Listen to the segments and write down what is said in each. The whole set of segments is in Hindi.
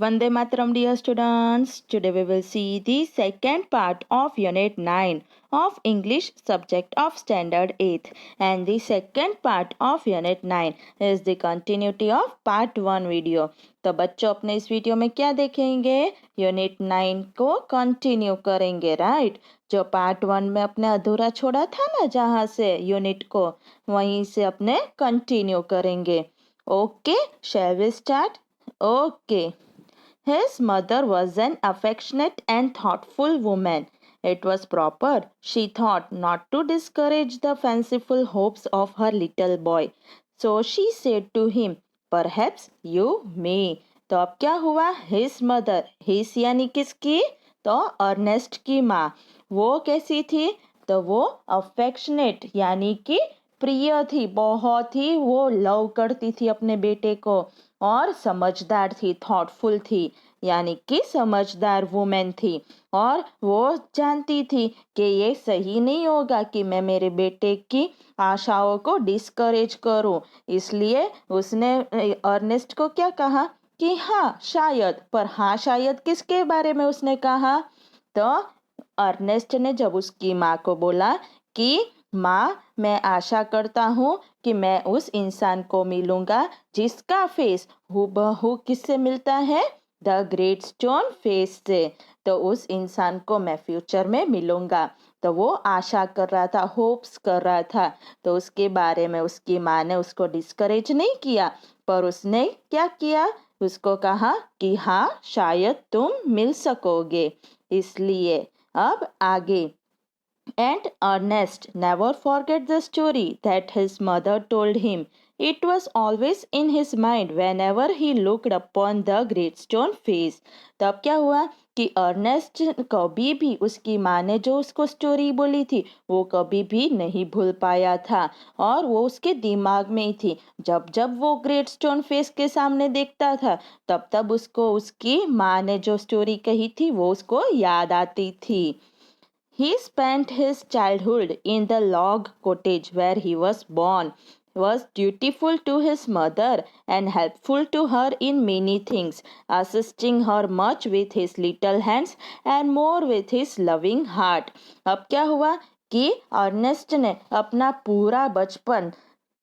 Vande Mataram, dear students. Today we will see the second part of Unit 9 of English subject of Standard 8th. And the second part of Unit 9 is the continuity of Part 1 video. तो बच्चों अपने इस वीडियो में क्या देखेंगे? यूनिट 9 को कंटिन्यू करेंगे, राइट? जो पार्ट 1 में अपने अधूरा छोड़ा था ना, जहाँ से यूनिट को, वहीं से अपने कंटिन्यू करेंगे. Okay, shall we start? Okay. His mother was an affectionate and thoughtful woman. It was proper, she thought, not to discourage the fanciful hopes of her little boy. So she said to him, Perhaps you may. तो अब क्या हुआ? His mother, his यानी किसकी? तो अर्नेस्ट की माँ. वो कैसी थी? तो वो अफेक्शनेट यानी कि प्रिय थी, बहुत ही वो लव करती थी अपने बेटे को, और समझदार थी, थॉटफुल थी, यानी कि समझदार वुमेन थी. और वो जानती थी कि ये सही नहीं होगा कि मैं मेरे बेटे की आशाओं को डिस्करेज करूं. इसलिए उसने अर्नेस्ट को क्या कहा कि हाँ शायद, पर हाँ शायद किसके बारे में उसने कहा? तो अर्नेस्ट ने जब उसकी माँ को बोला कि माँ, मैं आशा करता हूँ कि मैं उस इंसान को मिलूंगा जिसका फेस हूबहू किससे मिलता है? द ग्रेट स्टोन फेस से. तो उस इंसान को मैं फ्यूचर में मिलूंगा. तो वो आशा कर रहा था, होप्स कर रहा था. तो उसके बारे में उसकी माँ ने उसको डिस्करेज नहीं किया, पर उसने क्या किया? उसको कहा कि हाँ शायद तुम मिल सकोगे. इसलिए अब आगे. And Ernest never forget the story that his mother told him. It was always in his mind whenever he looked upon the great stone face. तब क्या हुआ कि अर्नेस्ट कभी भी उसकी माँ ने जो उसको स्टोरी बोली थी वो कभी भी नहीं भूल पाया था, और वो उसके दिमाग में ही थी. जब जब वो ग्रेट स्टोन फेस के सामने देखता था, तब तब उसको उसकी माँ ने जो स्टोरी कही थी वो उसको याद आती थी. He spent his childhood in the log cottage where he was born, was dutiful to his mother and helpful to her in many things, assisting her much with his little hands and more with his loving heart. अब क्या हुआ कि अर्नेस्ट ने अपना पूरा बचपन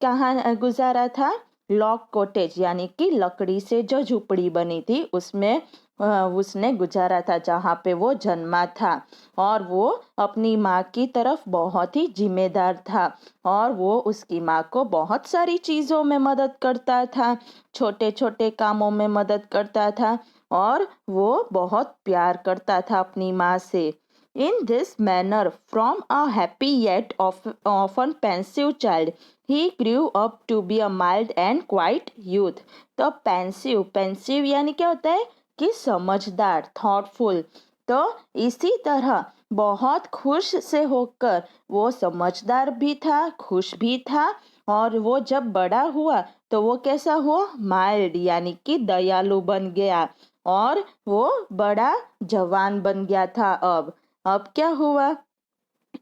कहाँ गुजारा था? लॉग कॉटेज यानी कि लकड़ी से जो झुपड़ी बनी थी उसमें उसने गुजारा था, जहाँ पे वो जन्मा था. और वो अपनी माँ की तरफ बहुत ही जिम्मेदार था, और वो उसकी माँ को बहुत सारी चीज़ों में मदद करता था, छोटे छोटे कामों में मदद करता था, और वो बहुत प्यार करता था अपनी माँ से. In this manner, from a happy yet often pensive child, he grew up to be a mild and quiet youth. तो पेंसिव यानी क्या होता है कि समझदार, थॉटफुल. तो इसी तरह बहुत खुश से होकर वो समझदार भी था, खुश भी था, और वो जब बड़ा हुआ तो वो कैसा हुआ? माइल्ड यानी कि दयालु बन गया, और वो बड़ा जवान बन गया था. अब क्या हुआ?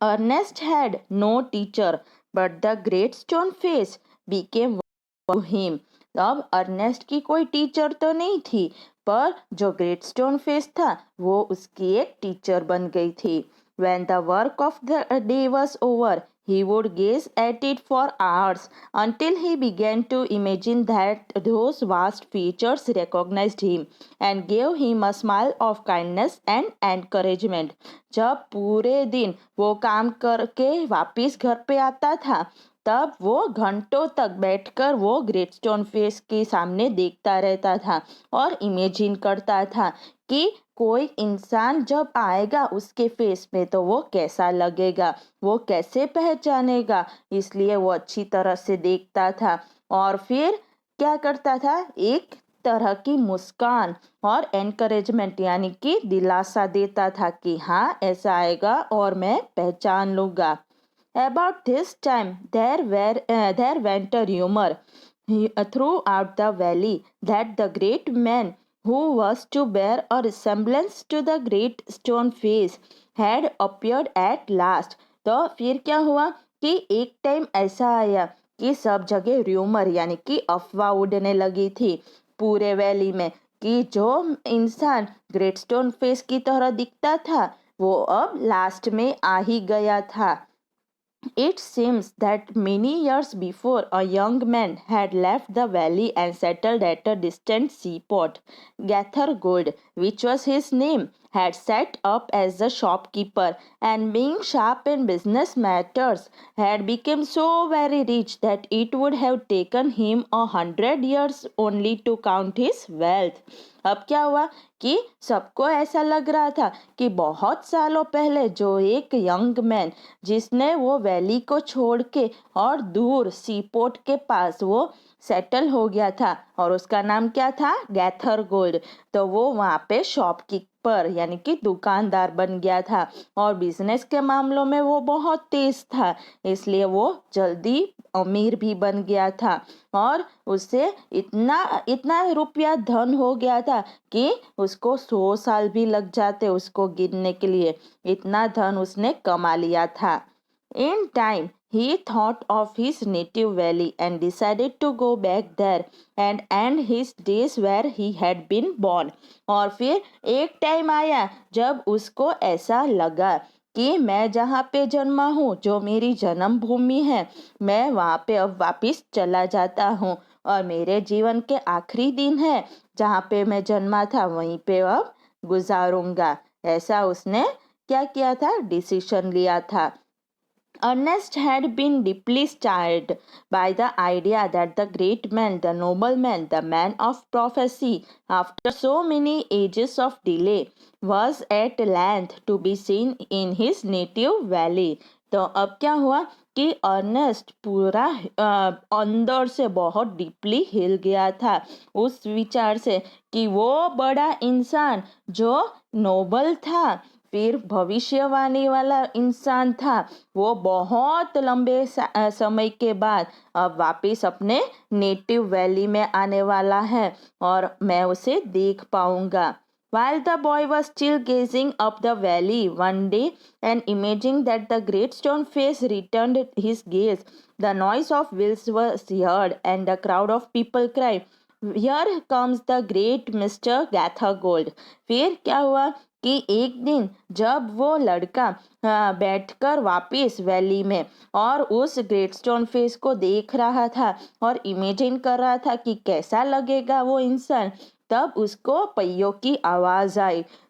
Ernest had no teacher but the great stone face became him. अब अर्नेस्ट की कोई टीचर तो नहीं थी, पर जो ग्रेट स्टोन फेस था वो उसकी एक टीचर बन गई थी. When the work of the day was over, he would gaze at it for hours until he began to imagine that those vast features recognized him and gave him a smile of kindness and encouragement. जब पूरे दिन वो काम करके वापिस घर पे आता था, तब वो घंटों तक बैठकर वो ग्रेट स्टोन फेस के सामने देखता रहता था और इमेजिन करता था कि कोई इंसान जब आएगा उसके फेस में तो वो कैसा लगेगा, वो कैसे पहचानेगा. इसलिए वो अच्छी तरह से देखता था, और फिर क्या करता था? एक तरह की मुस्कान और एनकरेजमेंट यानी कि दिलासा देता था कि हाँ ऐसा आएगा और मैं पहचान लूँगा. About this time, there went a rumor throughout the valley that the great man who was to bear a resemblance to the great stone face had appeared at last. तो फिर क्या हुआ कि एक टाइम ऐसा आया कि सब जगह र्यूमर यानी कि अफवाह उड़ने लगी थी पूरे वैली में कि जो इंसान ग्रेट स्टोन फेस की तरह दिखता था वो अब लास्ट में आ ही गया था। It seems that many years before, a young man had left the valley and settled at a distant seaport. Gather Gold, which was his name, had set up as a shopkeeper, and being sharp in business matters, had become so very rich that it would have taken him 100 years only to count his wealth. अब क्या हुआ कि सबको ऐसा लग रहा था कि बहुत सालों पहले जो एक यंग मैन जिसने वो वैली को छोड़ के और दूर सीपोर्ट के पास वो सेटल हो गया था और उसका नाम क्या था, गैथर गोल्ड। तो वो वहाँ पे शॉपकीपर यानी कि दुकानदार बन गया था और बिजनेस के मामलों में वो बहुत तेज था, इसलिए वो जल्दी अमीर भी बन गया था और उससे इतना इतना रुपया धन हो गया था कि उसको 100 साल भी लग जाते उसको गिनने के लिए, इतना धन उसने कमा लिया था। In time, he thought of his native valley and decided to go back there and end his days where he had been born. और फिर एक टाइम आया जब उसको ऐसा लगा कि मैं जहाँ पे जन्मा हूँ, जो मेरी जन्मभूमि है, मैं वहाँ पे अब वापस चला जाता हूँ और मेरे जीवन के आखिरी दिन है जहाँ पे मैं जन्मा था वहीं पे अब गुजारूंगा। ऐसा उसने क्या किया था, डिसीजन लिया था। Ernest had been deeply stirred by the idea that the great man, the nobleman, the man of prophecy, after so many ages of delay, was at length to be seen in his native valley. तो अब क्या हुआ कि अर्नेस्ट पूरा अंदर से बहुत डीपली हिल गया था उस विचार से कि वो बड़ा इंसान जो नोबल था, फिर भविष्यवाणी वाला इंसान था, वो बहुत लंबे समय के बाद अब वापस अपने नेटिव वैली में आने वाला है और मैं उसे देख पाऊंगा। While the boy was still gazing up the valley one day and imagining that the great stone face returned his gaze, the noise of wheels was heard and the crowd of people cried, "Here comes the great Mr. Gathergold." फिर क्या हुआ कि एक दिन जब वो लड़का बैठकर वापस वैली में और उस ग्रेट स्टोन फेस को देख रहा था और इमेजिन कर रहा था कि कैसा लगेगा वो इंसान, तब उसको पहियों की आवाज़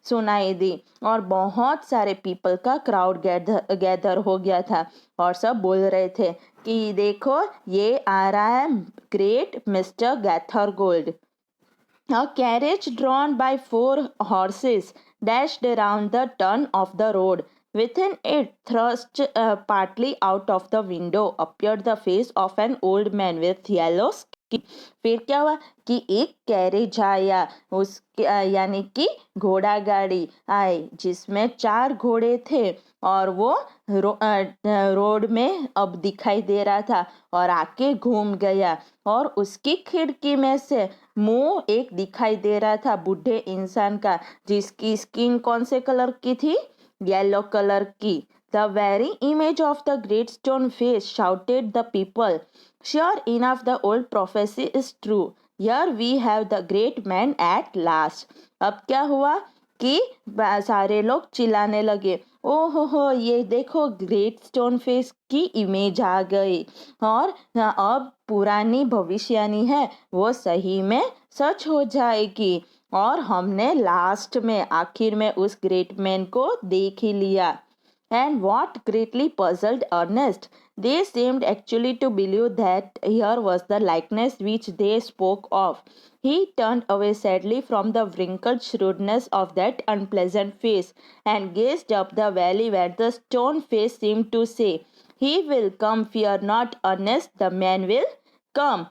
सुनाई दी और बहुत सारे पीपल का क्राउड गैदर हो गया था और सब बोल रहे थे कि देखो ये आ रहा है great mister gather gold. A carriage drawn by 4 horses dashed around the turn of the road. Within it, thrust partly out of the window, appeared the face of an old man with yellow skin. फिर क्या हुआ कि एक कैरेज आया उस यानी कि घोड़ा गाड़ी आई जिसमें 4 घोड़े थे और वो रोड में अब दिखाई दे रहा था और आके घूम गया और उसकी खिड़की में से मुंह एक दिखाई दे रहा था बूढ़े इंसान का जिसकी स्किन कौन से कलर की थी, येलो कलर की। The very image of the great stone face, shouted the people. Sure enough, the old prophecy is true. Here we have the great man at last. अब क्या हुआ कि सारे लोग चिल्लाने लगे, ओ हो ये देखो ग्रेट स्टोन फेस की इमेज आ गई और अब पुरानी भविष्यवाणी है वो सही में सच हो जाएगी और हमने लास्ट में आखिर में उस ग्रेट मैन को देख ही लिया। And what greatly puzzled Ernest, they seemed actually to believe that here was the likeness which they spoke of. He turned away sadly from the wrinkled shrewdness of that unpleasant face and gazed up the valley where the stone face seemed to say, "He will come, fear not, Ernest, the man will come."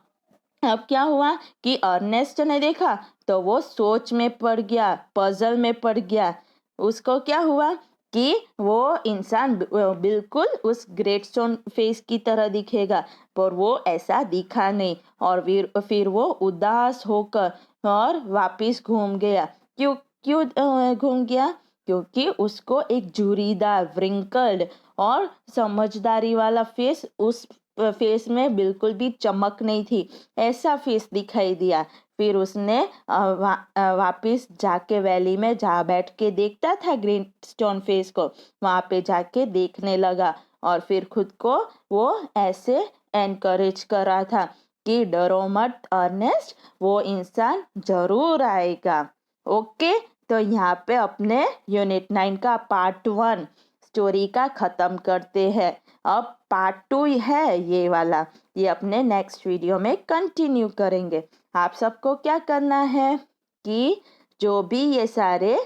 अब क्या हुआ कि अर्नेस्ट ने देखा तो वो सोच में पड़ गया, पजल में पड़ गया। उसको क्या हुआ कि वो इंसान बिल्कुल उस ग्रेट स्टोन फेस की तरह दिखेगा पर वो ऐसा दिखा नहीं और फिर वो उदास होकर और वापस घूम गया। क्यों क्यों घूम गया? क्योंकि उसको एक जुरीदार व्रिंकल्ड और समझदारी वाला फेस उस फेस में बिल्कुल भी चमक नहीं थी, ऐसा फेस दिखाई दिया। फिर उसने वापस जाके वैली में जा बैठ के देखता था ग्रीन स्टोन फेस को, वहाँ पे जाके देखने लगा और फिर खुद को वो ऐसे एनकरेज कर रहा था कि डरो मत अर्नेस्ट, वो इंसान जरूर आएगा। ओके, तो यहाँ पे अपने यूनिट 9 का पार्ट 1 स्टोरी का ख़त्म करते हैं। अब पार्ट 2 है ये वाला, ये अपने नेक्स्ट वीडियो में कंटिन्यू करेंगे। आप सबको क्या करना है कि जो भी ये सारे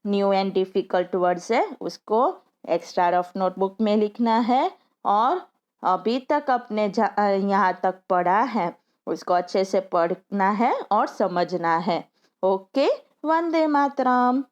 न्यू एंड डिफ़िकल्ट वर्ड्स है उसको एक्स्ट्रा रफ नोटबुक में लिखना है, और अभी तक अपने यहाँ तक पढ़ा है उसको अच्छे से पढ़ना है और समझना है। ओके, वंदे मातरम।